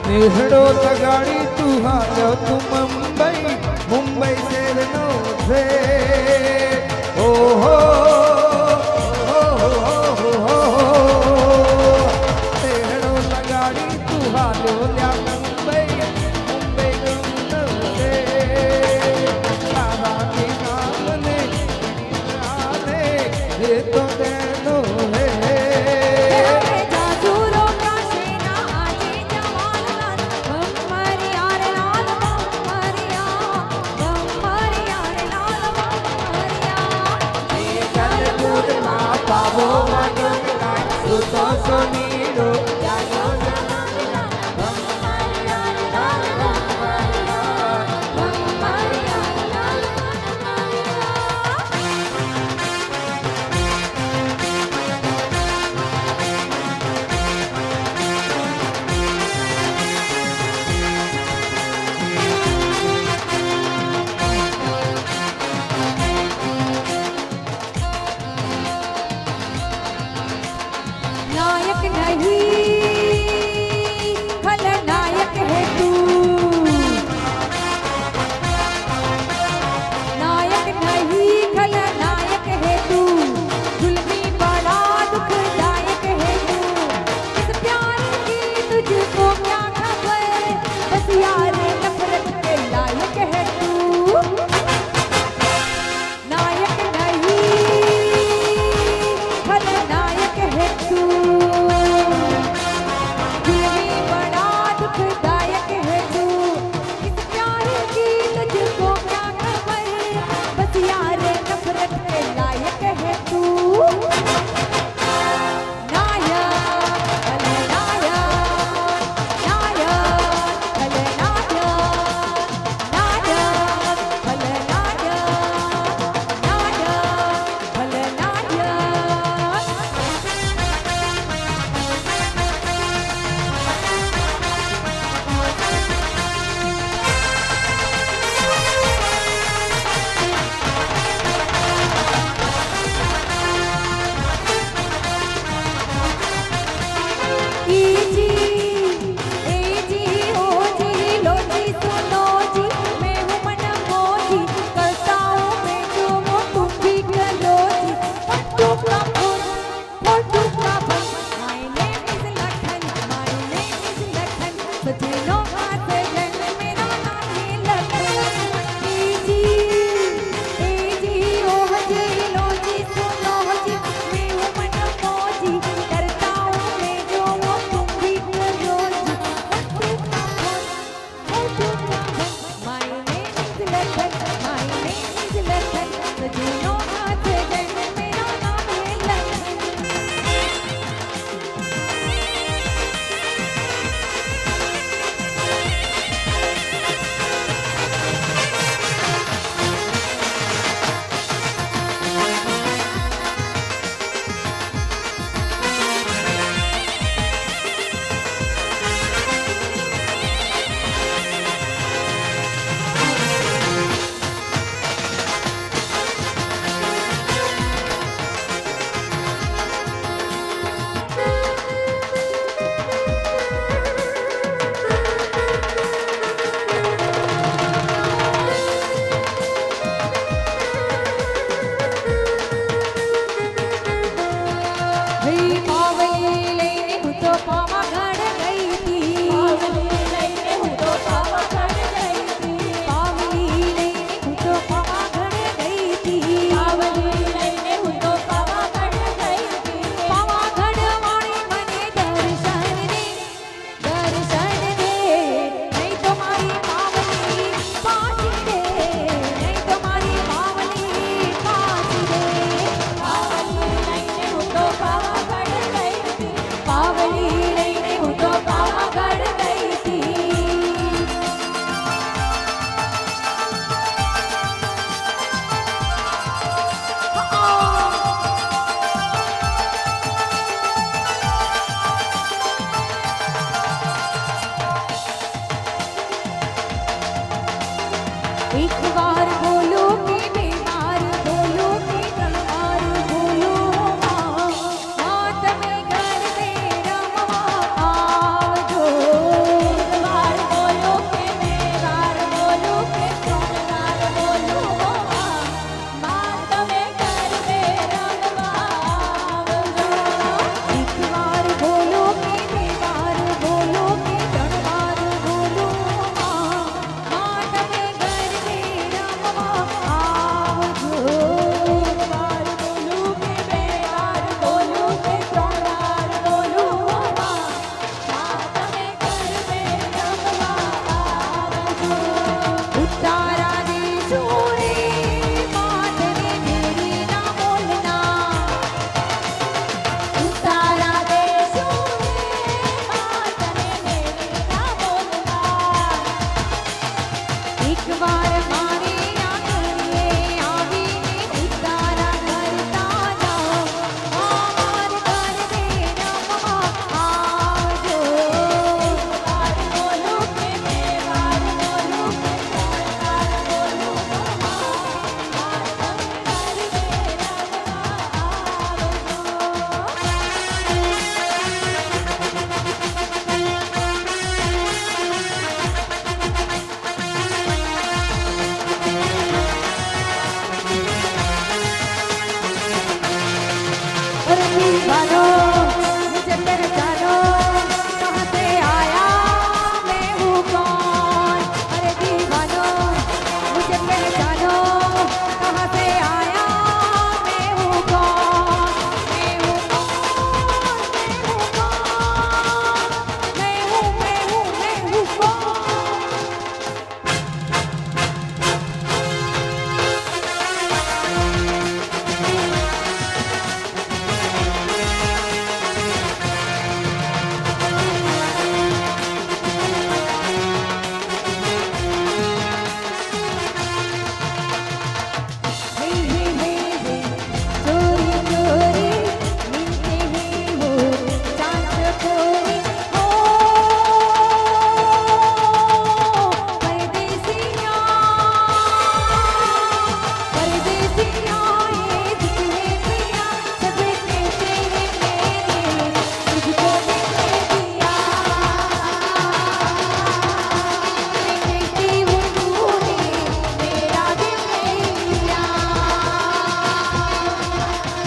नेहड़ो लगाड़ी तू हालो तू मुंबई मुंबई शहरनो से ओ हो नेहड़ो लगाड़ी तू हालो ल्या मुंबई मुंबई गणनो से तारा के नाम ने आने ये तो देनो है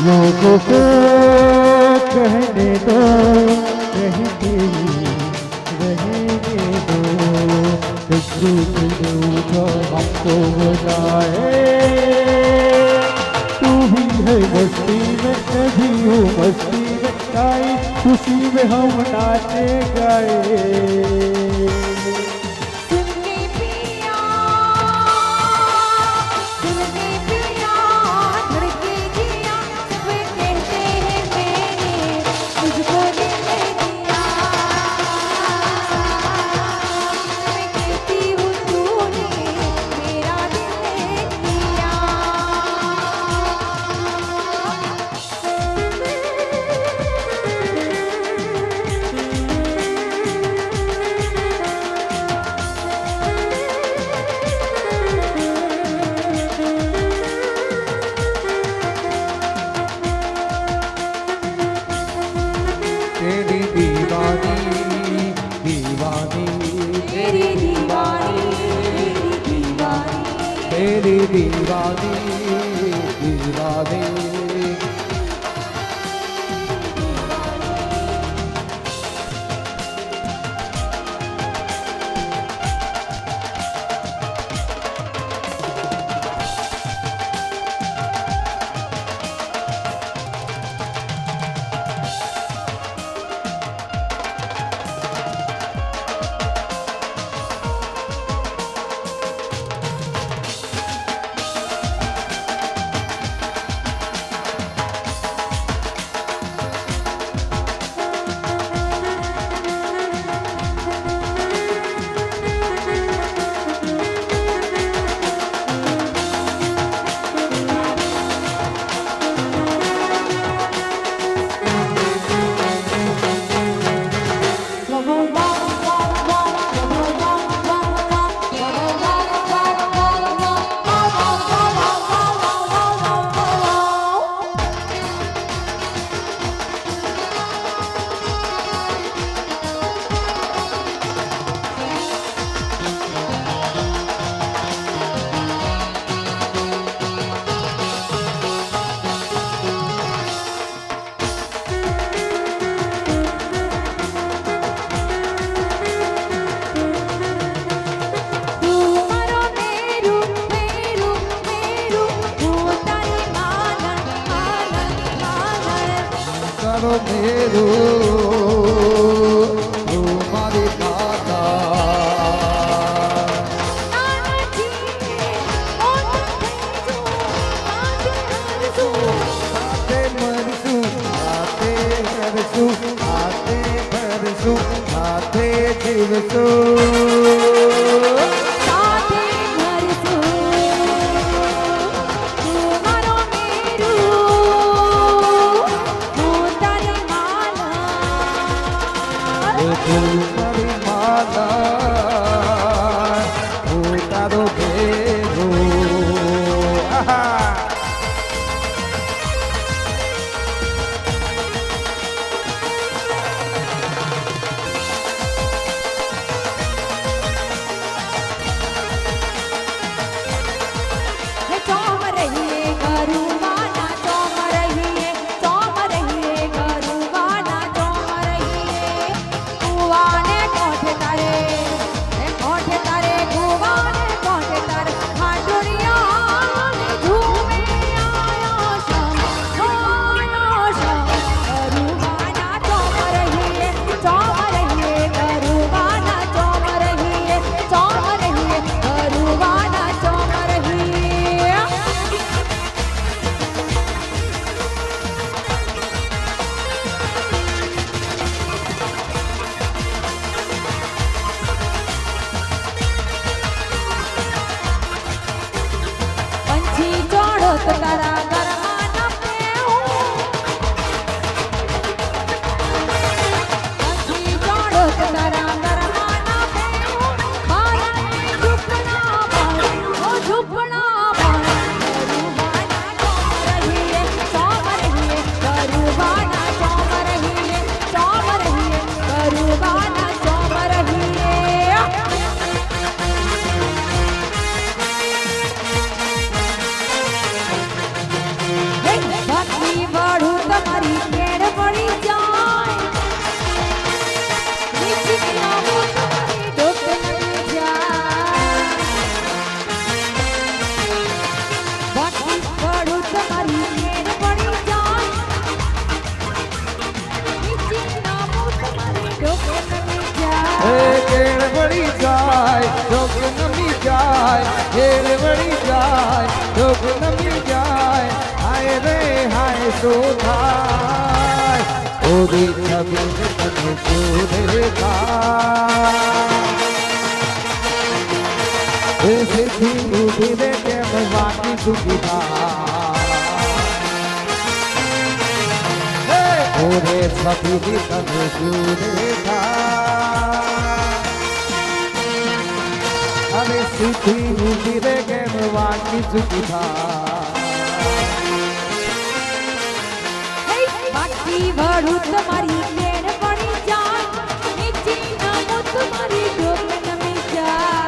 लोगों को कहने दो, कहते रहने दो, जो हमको बुलाए। तू भी है मस्ती में, मैं भी हूँ मस्ती में, गाए खुशी में हम नाचे गाए। तेरी दीवानी दीवानी मेरू तुम्हारी दादा आते मरसू आते हरसू आते भरसू आते दिवसू साथे भरसू જાય ઘેર વળી જાય ડોક નમી જાય હાય રે હાય શું થાય ઓરી છબીને તને શું દેખાય એ સીધી ઊભી રે કેમ વાકી ચૂકી થાય ઓરે છબીની તને શું દેખાય અરે સીધી ઊભી રે કેમ વાકી ચૂકી થાય બાકી વાળું તમારી બેન પડી જાય નીચી નામો તમારી ડોક નમી જાય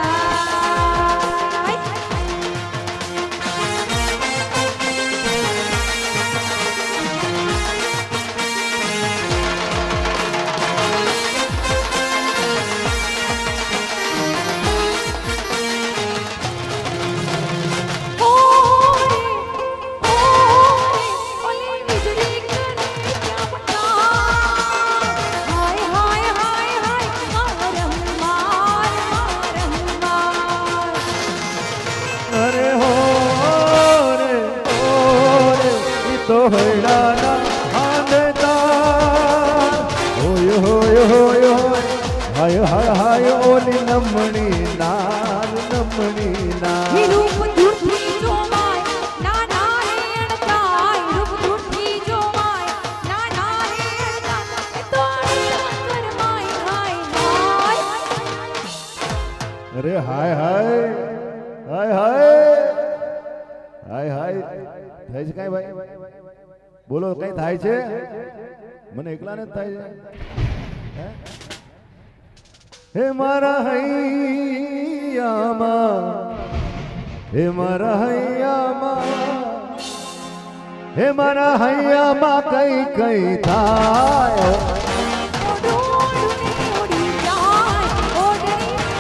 અરે હો રે તો હૈડાના આંધેદાર હોય હોય હોય હોય હાય હાય હાય ઓલી નમણી નાર રૂપ દૂરથી જોવાય નાના હેણતાય રૂપ દૂરથી જોવાય નાના હેણતાય તો કરમાય હાય હાય અરે હાય હાય હાય હાય હાય હાય થાય છે કઈ ભાઈ બોલો કઈ થાય છે મને એકલાને જ થાય છે હે મારા હૈયામાં હે મારા હૈયામાં હે મારા હૈયામાં કઈ કઈ થાય ઓડી જાય ઓડી જાય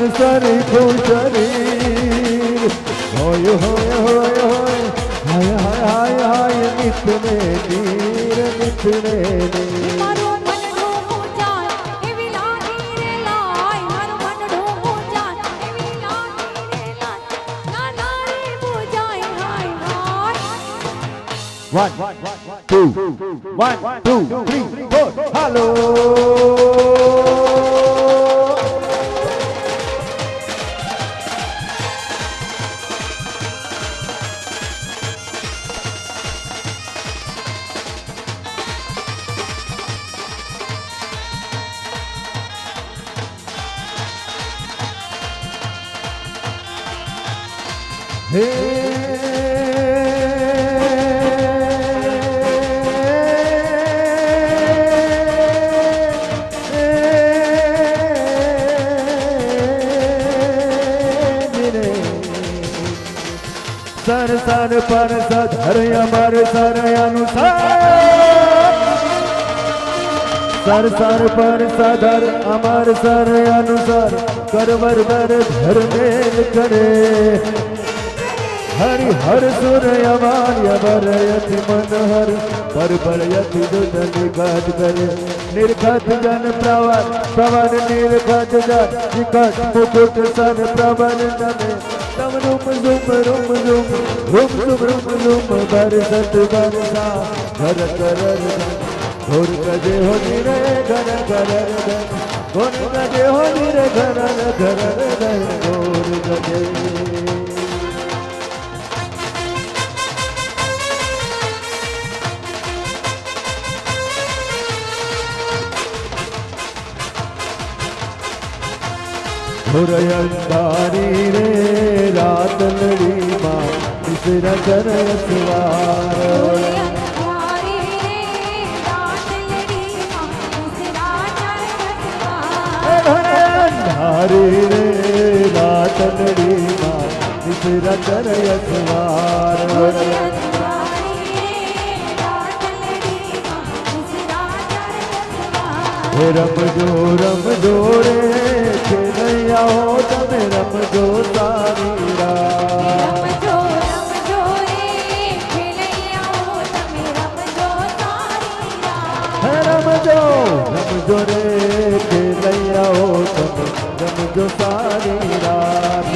સરી ખુશરી હોય હોય હોય હોય હાય હાય હાય હાય નિતને નીર મારું મન ડોહો જાય એવી લાગી રે લાય મારું મન ડોહો જાય એવી લાગી રે લાય નાના રે બુજાય હાય હાય 1 2 3 4 હાલો સર સર પર સધર અમર સર અનુસાર સર સર પર સધર અમર સર અનુસાર કરવર દર ધર્મેલ કરે હરિ હર સૂર્ય માર્ય વરયતિ મનહર પરબળયતિ દુધ નિગત કરે નિર્ગત જન પ્રવર પ્રવર નિર્ગત જન નિગત મુકુટ સન પ્રવર તને તમ રૂપ ઝુમ રૂમ ઝુમ રૂમ ઝુમ રૂમ ઝુમ બરસત બરસા ઘર કરર ઘોર કજે હો નિરે ઘર કરર ઘોર કજે હો નિરે ઘર ઘર ઘોર કજે અંધારી રે રાત લડી માં મિશ્રા કરે સવાર અંધારી રે રાત લડી માં મિશ્રા કરે સવાર રમજો રે ખેલૈયાઓ તમે રમજો સારી રાત રમજો રે ખેલૈયાઓ તમે રમજો સારી રાત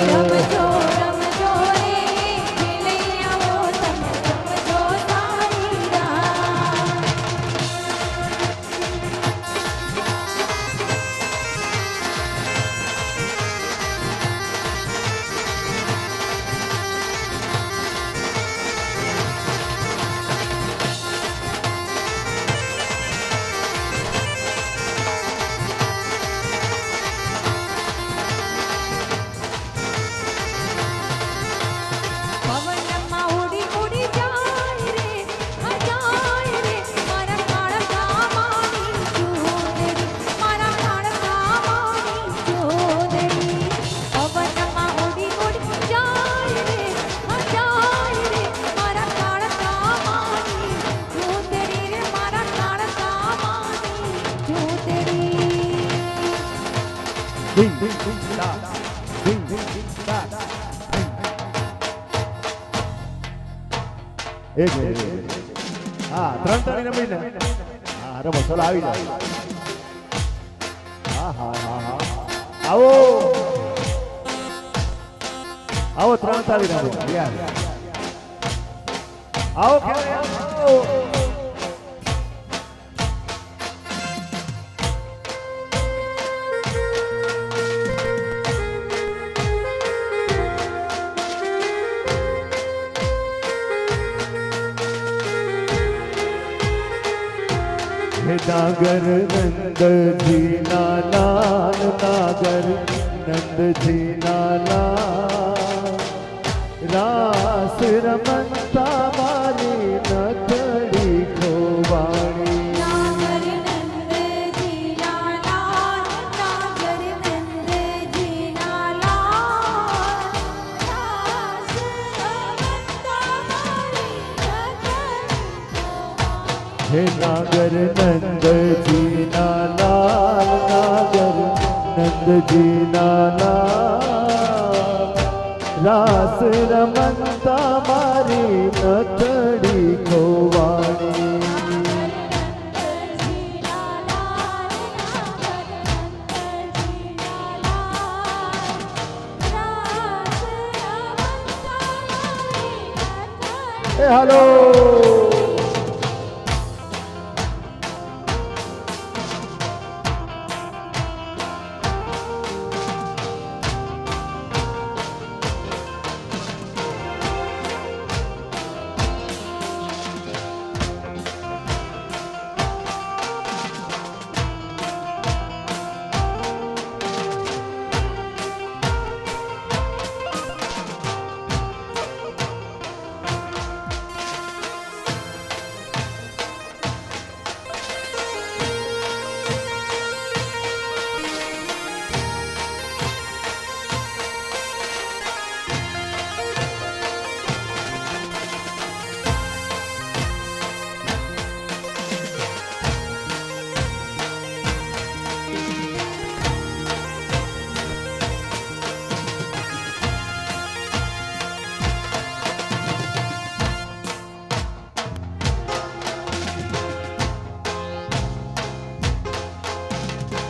એક હા 3 તાળી રમીને હા રમો ચલો આવી જાઓ હા હા હા હા આવો આવો 3 તાળી રમો યાર આવો આવો नागर नंद जी लाल नागर नंद जी लाल रास रमंता मारी नथड़ी खोवाणी हे नागर नंद जी लाल नागर नंद जी लाल रास रमंता मारी नथड़ी खोवाणी हेलो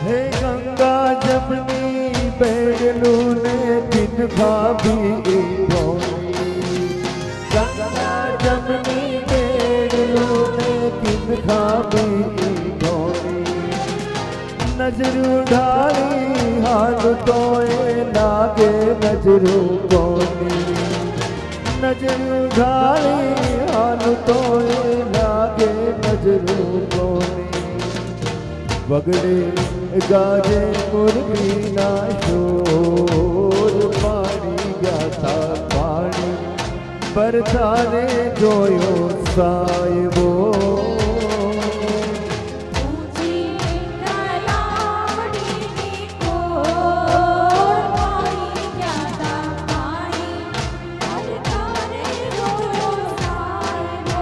हे गंगा जमनी बेड़लू ने दिन भाभी गंगा जमनी बेड़लू ने दिन भाभी नजरू ढाली हाल तो लागे नजरू कोनी नजरू ढाली हाल तो लागे नजरू कोनी વગડે ગાજે મુરલીના શોર પાણી ગયા તા પાણી પરસાને જોયો સાહેબો ઊંચી તલાવડીની કોર પાણી ગયા તા પાણી પરસાને જોયો સાહેબો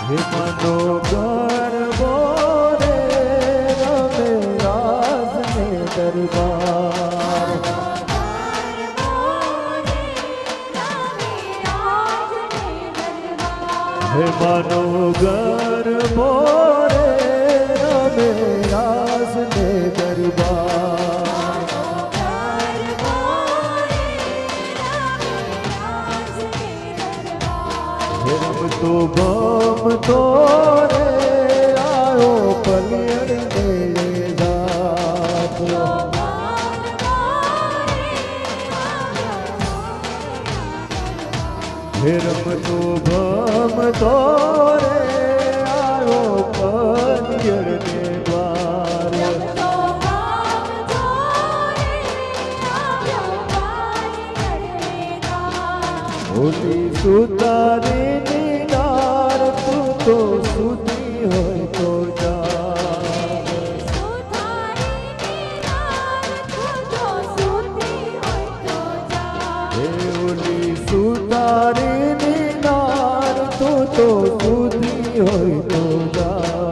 હે મનો ગરબો રે રમે રાજને દરબાર હે મનો ગરબો રે રમે રાજને દરબાર હે રમતો ગમતો રે આયો પલિયણ ને જાતો હે રમતો ભમતો રે આયો પલિયણ ને દ્વાર ઓલી સુતારી નીનાર તું તો સુતી હોય તો જા હે ઓલી સુતારી નીનાર તું તો સુતી હોય તો જા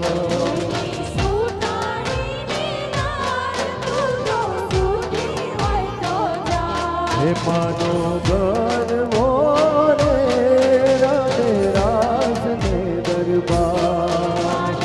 હે માનો ગરબો રે રમે રાજને દરબાર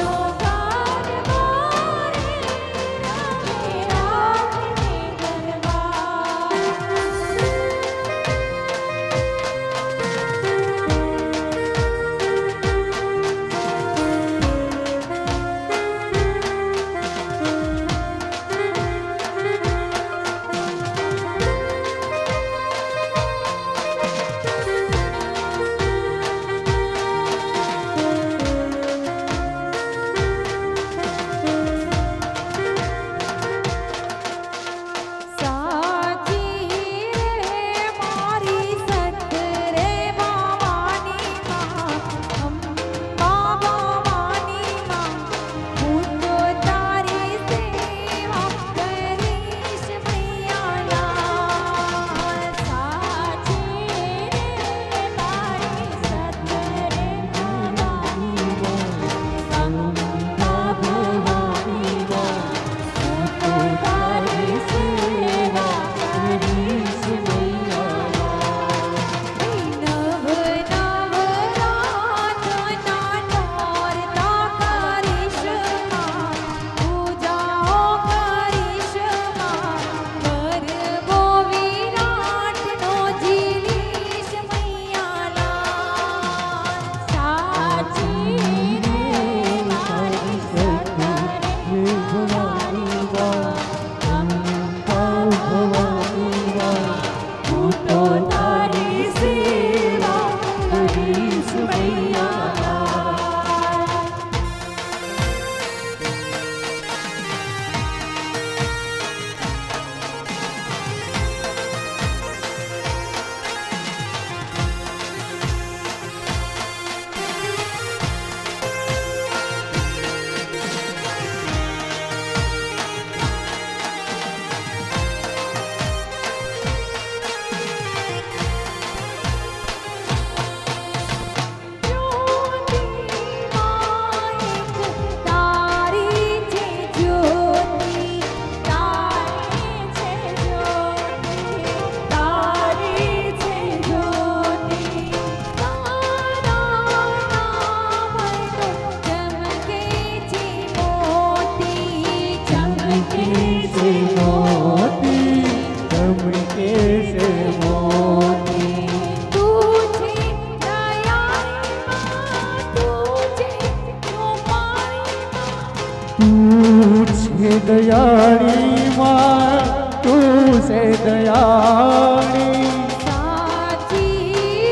તું છે દયાળી માં, તું છે દયાળી. સાચી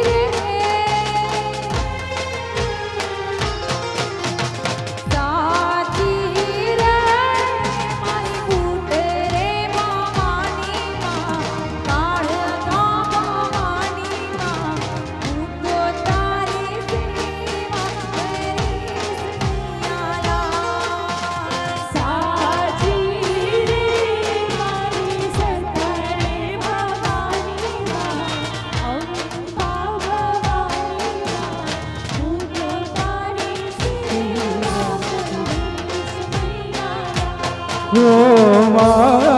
રે સાચી રે મારી બૂટ રે મામાની માં કાળ ગામવાની માં હું તો તારી સેવા કરીશ નિયાલા. સાચી રે મારી સરકારે ભવાની માં અંબા ભવાની માં હું તો તારી સેવા કરીશ નિયાલા. ઓ માં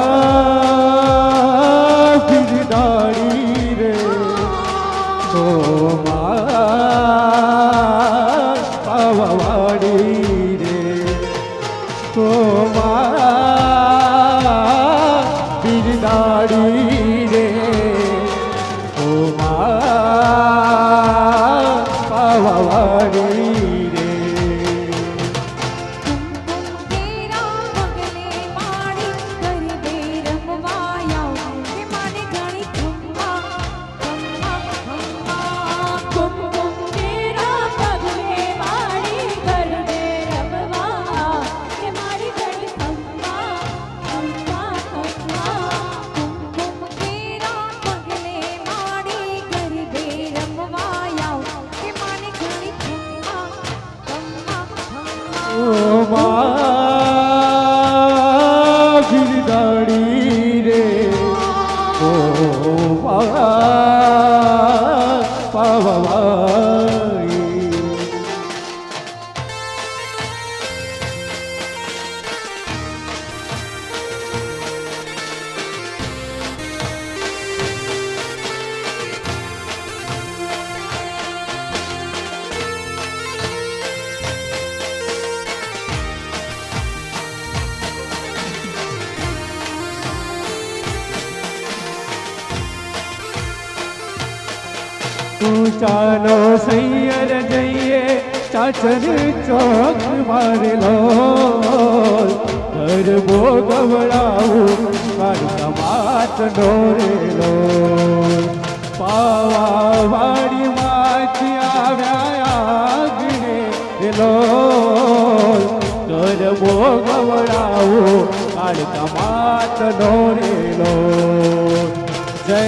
બિરદાળી રે, ઓ માં પાવાવાળી રે, ઓ માં બિરદાળી રે, ઓ માં પાવાવાળી રે. તેરા પગલે માડી ગરબે રમવા આવું કે માને ઘણી ખમ્મા ખમ્મા ખમ્મા. કુમકુમ તેરા પગલે માડી ગરબે રમવા કે મારી ઘણી ખમ્મા ખમ્મા ખમ્મા. કુમકુમ તેરા પગલે માડી ગરબે રમવા આવું કે માને ઘણી ખમ્મા ખમ્મા ખમ્મા. ઓ માં બિરદાળી રે, ઓ માં પાવાવાળી. તું ચાલો સૈયર જઈએ ચાચર ચોક મારેલો, ગરબો ગવડાવું કાઢતા માત દોરેલો. પાવાવાળી માંથી આવ્યા આગળ એલો, ગરબો ગવડાવું કાઢતા માત દોરેલો. જય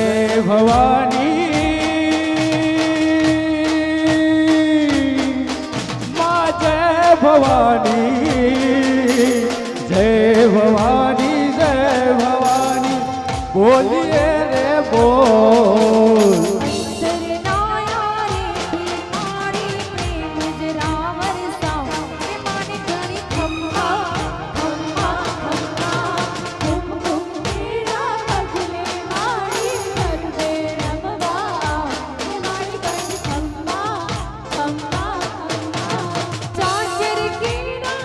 ભવાની ભવાની, જય ભવાની, જય ભવાની, બોલીએ રે બોલ. સરનાયા રે ભીમારી પ્રેમ જરા વરસાવ કે માને ઘણી ખમ્મા ખમ્મા ખમ્મા. કુમકુમ તેરા પગલે માડી ગરબે રમવા કે મારી ઘણી ખમ્મા ખમ્મા ખમ્મા. ચાચર કેરા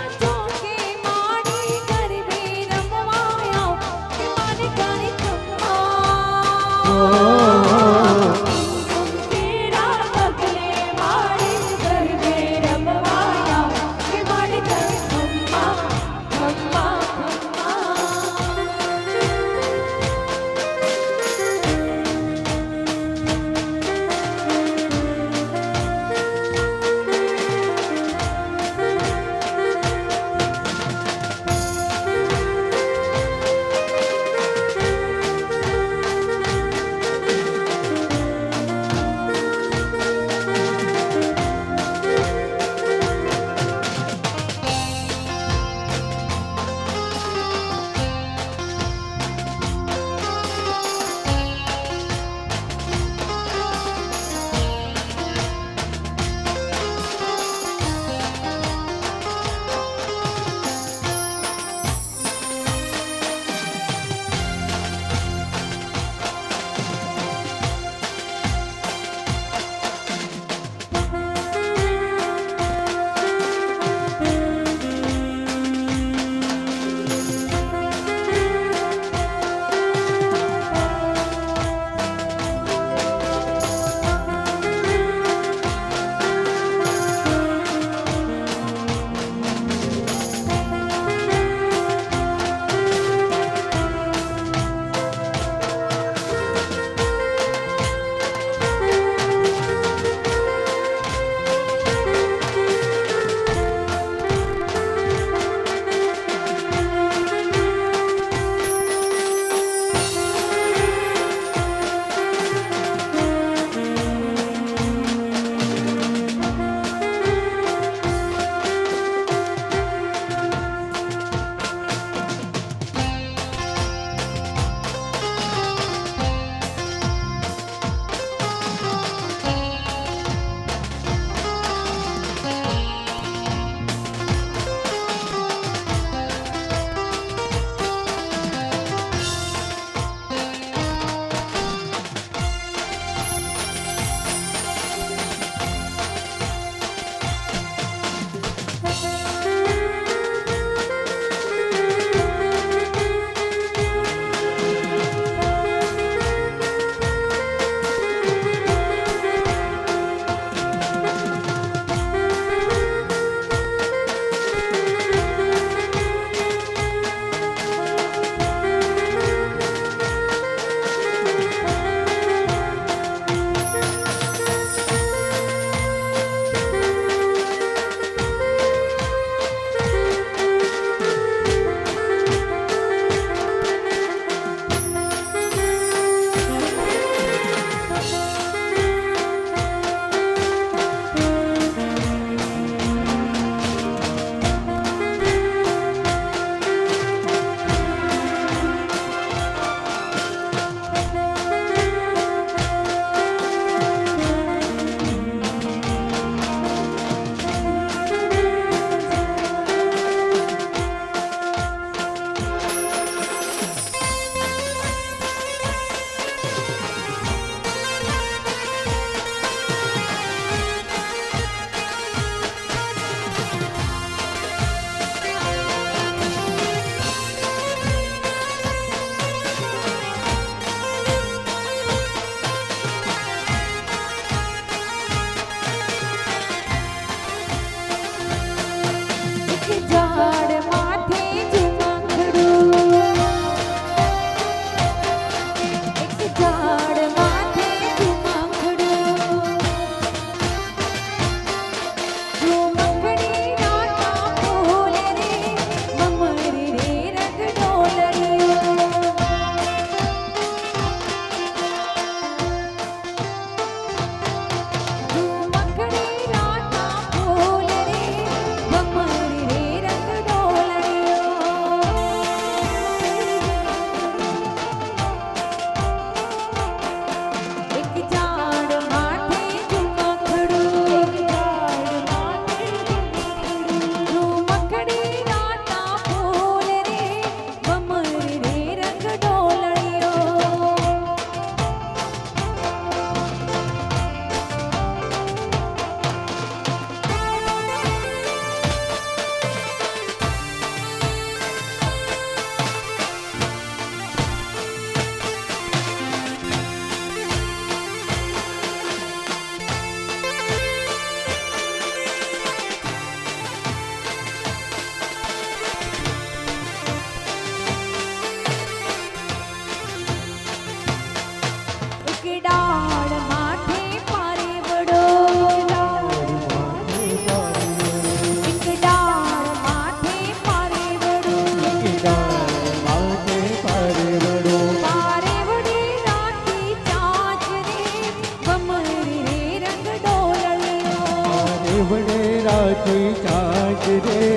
राखी चाँद रे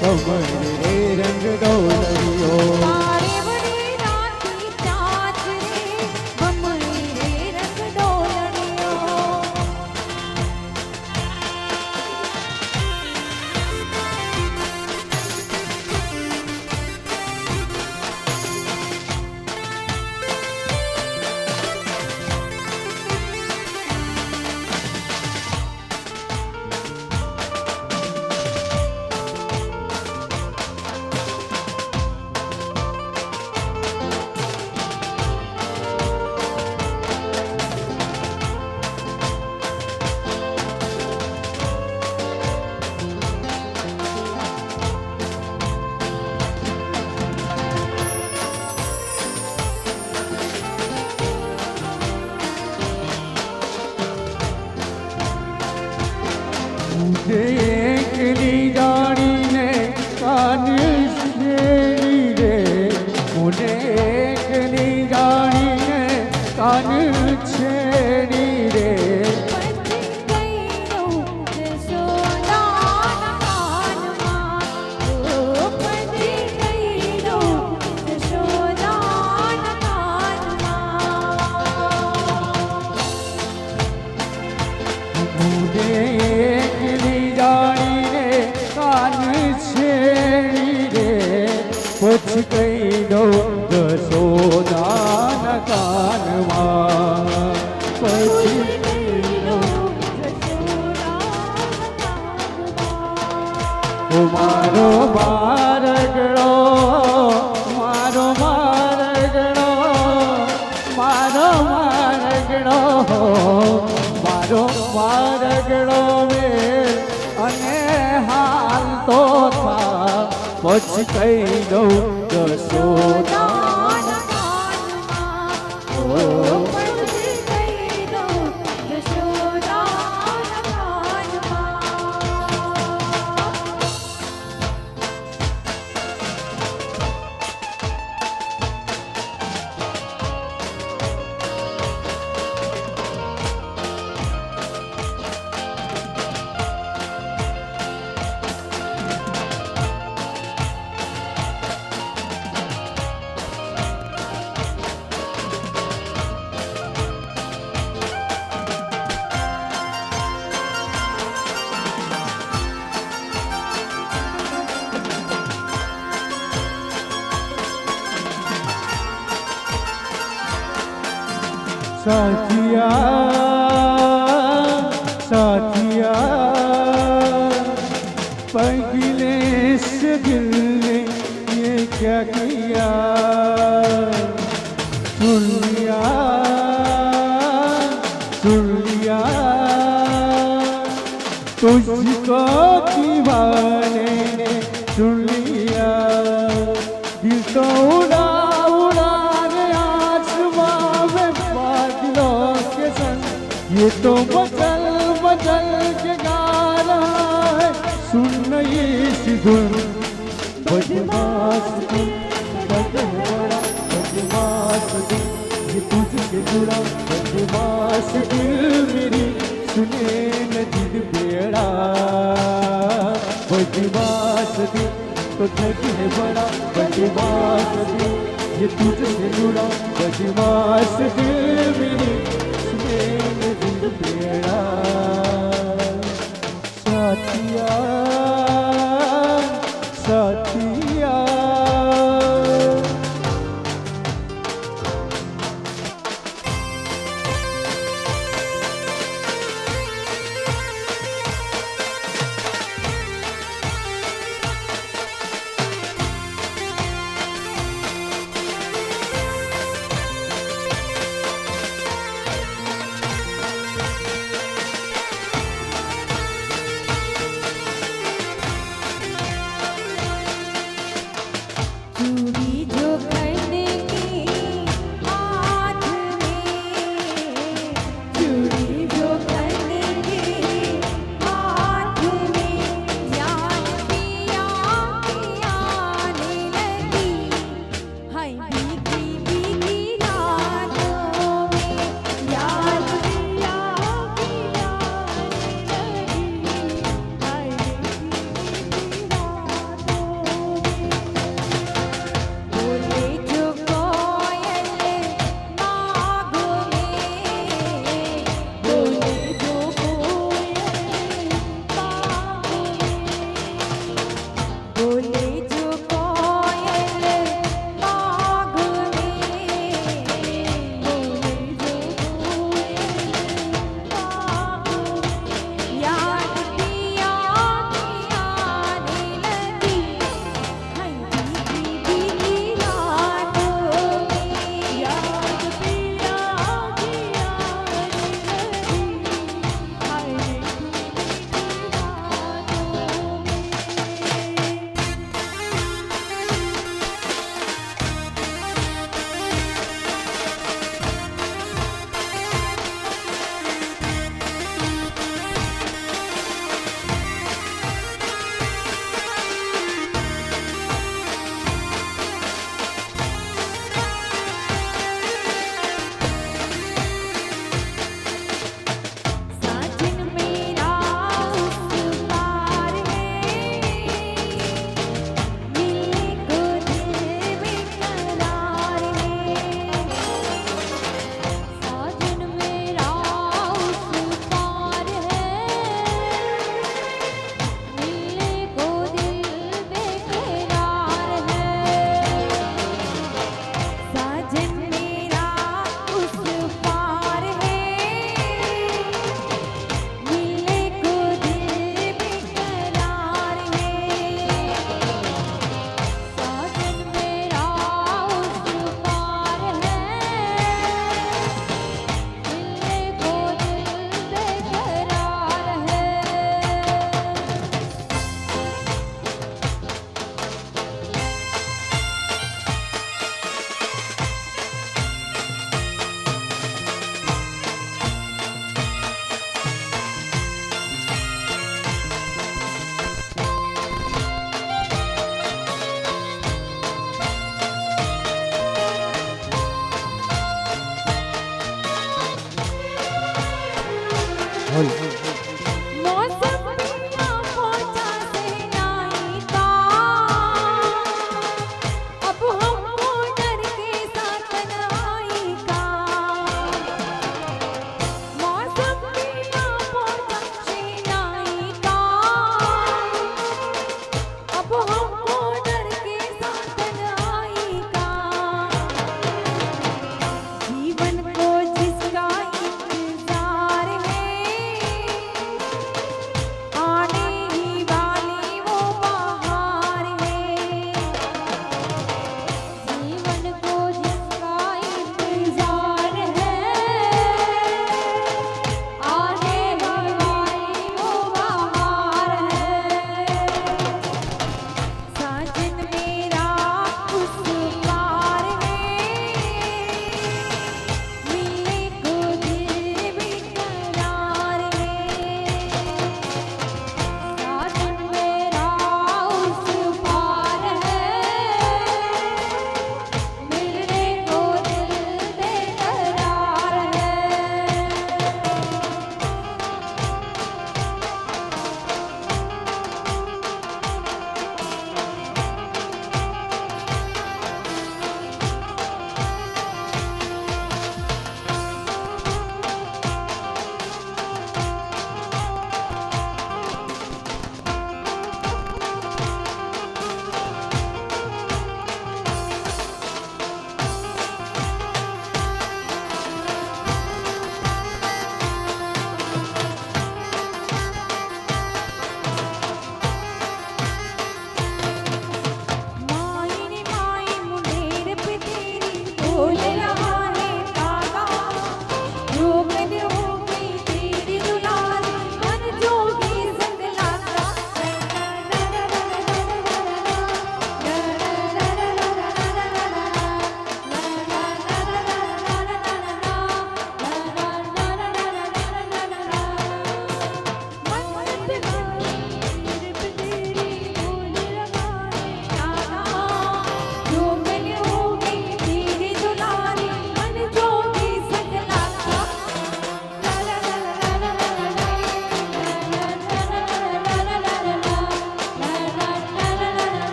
कमर रे रंग डोलरियो तारे बड़ी राखी चाँद रे भमरी रे रंग डोलरियो देखली जानी ने कान छेड़ी रे मुझे देखली जानी ने कान छेड़ी रे देखली जानी ने कान छेड़ी रे कुछ कही दो जसोदा न कानमा मारो मारगड़ो मारो मारगड़ो मारो मारगड़ो मारो मारगड़ो में अने हाल तो था पछ कही दो जसोदा साथिया साथिया पगले से दिल ने ये क्या किया सुन लिया तुझको दीवाने ने सुन लिया दिल तो उड़ा ये तो बदल बदल के गा रहा है सुन ये धुन बदमाश दिल बड़ा बदमाश दिल ये तुझसे जुड़ा बदमाश दिल मेरी सुने न दिल बेड़ा बदमाश दिल तो ठग है बड़ा बदमाश दिल ये तुझसे जुड़ा बदमाश दिल मेरी बेड़ा साथिया साथिया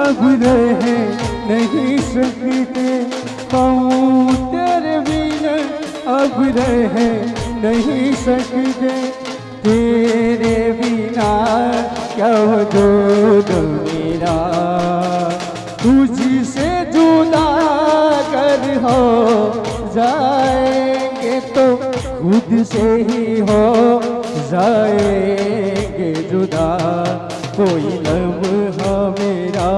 अब रह नहीं सकते हम तेरे बिना, अब रह नहीं सकते तेरे बिना, क्या वजूद मेरा तुझसे जुदा कर हो जाएंगे तो खुद से ही हो जाएंगे जुदा, कोई लम्हा मेरा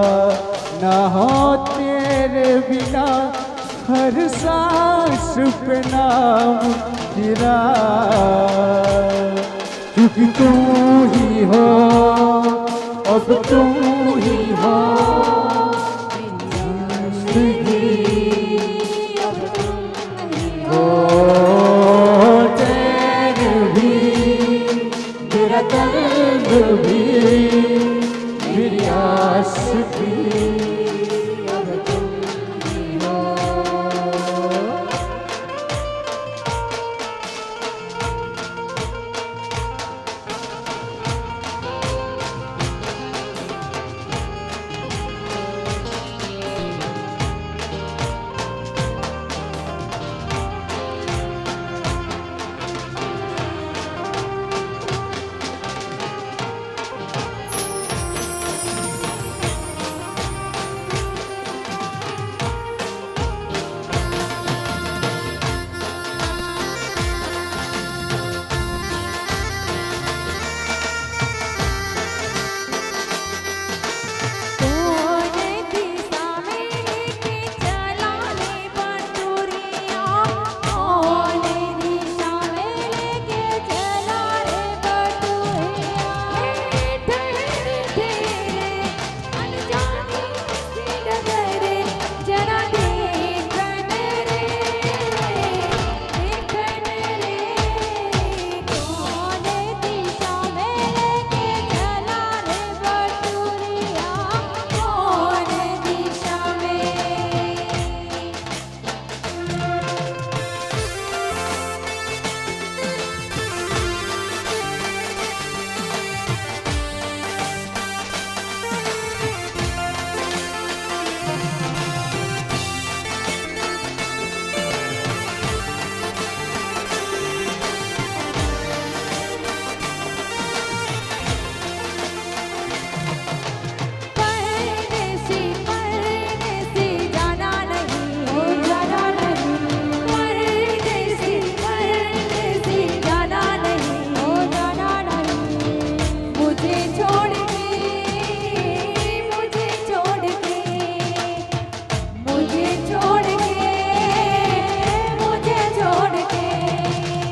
ना हो तेरे बिना, हर सांस पे नाम तेरा, क्योंकि तुम ही हो, अब तुम ही हो हो, चैन भी मेरा दर्द भी मेरी आस भी, अब तुम ही हो।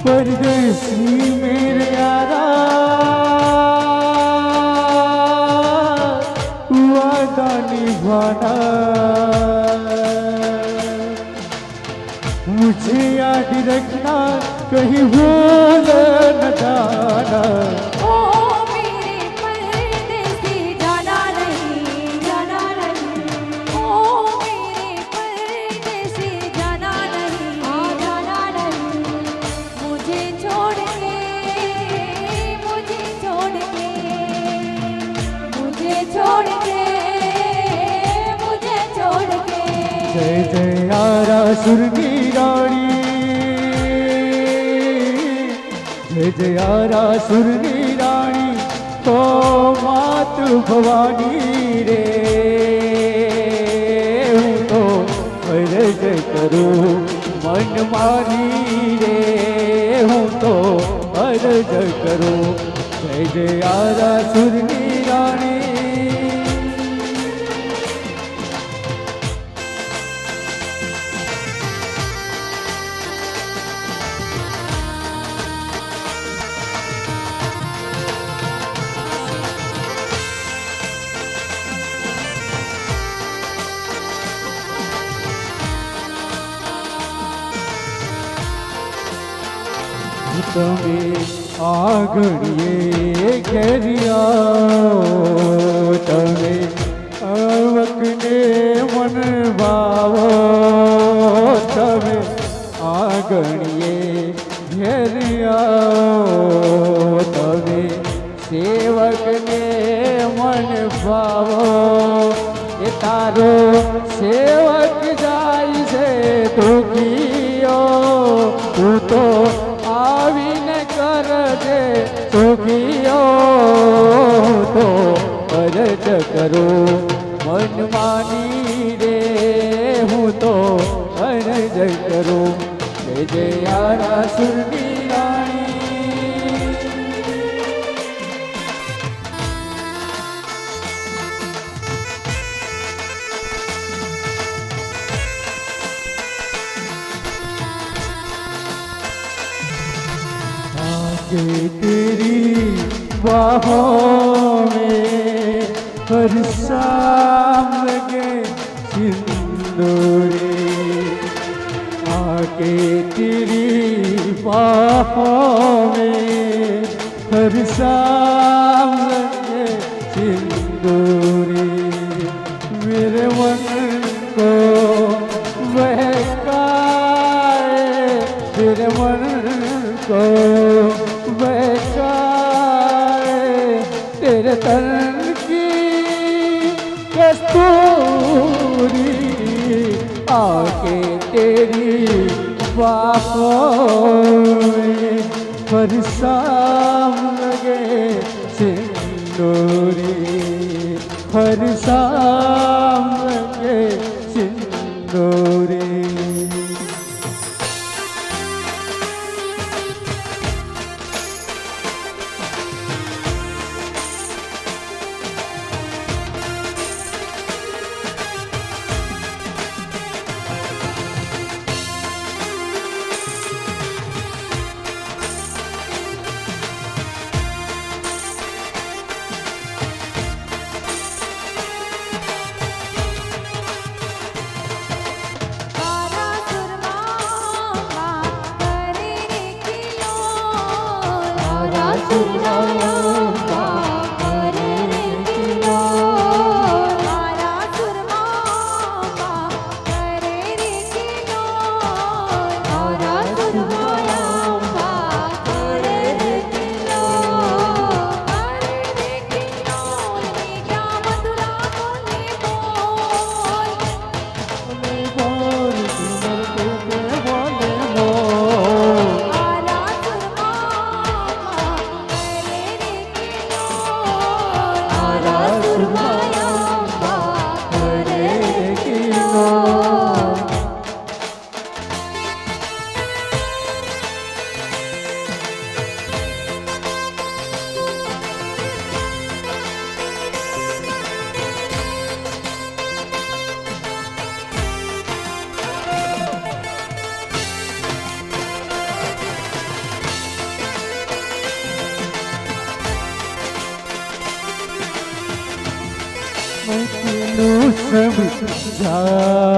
परदेसी मेरे यारा वादा निभाना, मुझे याद रखना कहीं भूल न जाना। ओ मेरे परदेसी जाना नहीं, जाना नहीं, ओ मेरे परदेसी जाना नहीं, जाना नहीं, मुझे छोड़ के, मुझे छोड़ के, मुझे छोड़ के, मुझे छोड़ के। जय जय यारा सुरगी रानी, जय जय यारा सुरगी रानी, तो मात भवानी रे, हूँ तो अर्ज करूँ मन मानी रे, हूँ तो अर्ज करूँ। जय जय यारा सुरगी रानी। તમે આગળીએ ઘેરિયા તમે આવકને મન ભાવો, તમે આગળીએ ઘેરિયા તમે સેવકને મન ભાવો, એ તારો સેવક જાય છે દુખીઓ તું તો આવીને કરજે સુખીઓ તો અરજ કરું મન માની રે હું તો અરજ કરું જય યારા સુરની રાણી आगे तेरी बाहों में हर शाम लगे सिंदूरी आगे तेरी बाहों में हर शाम लगे सिंदूरी मेरे मन को बहकाए मेरे मन को बहकाए तेरे तन की कस्तूरी आके तेरी बाहों में हर शाम लगे सिंदूरी हर शाम लगे सिंदूरी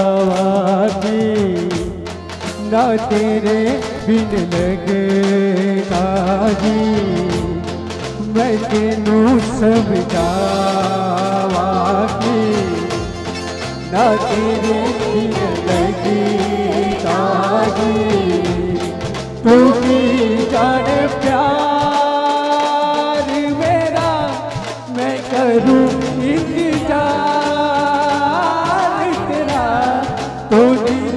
समझावाती ना तेरे बिन लगे ताजी मैं तेनू समझावाती ना तेरे बिन लगे ताजी तू की जाने प्यार मेरा मैं करूँ तेरे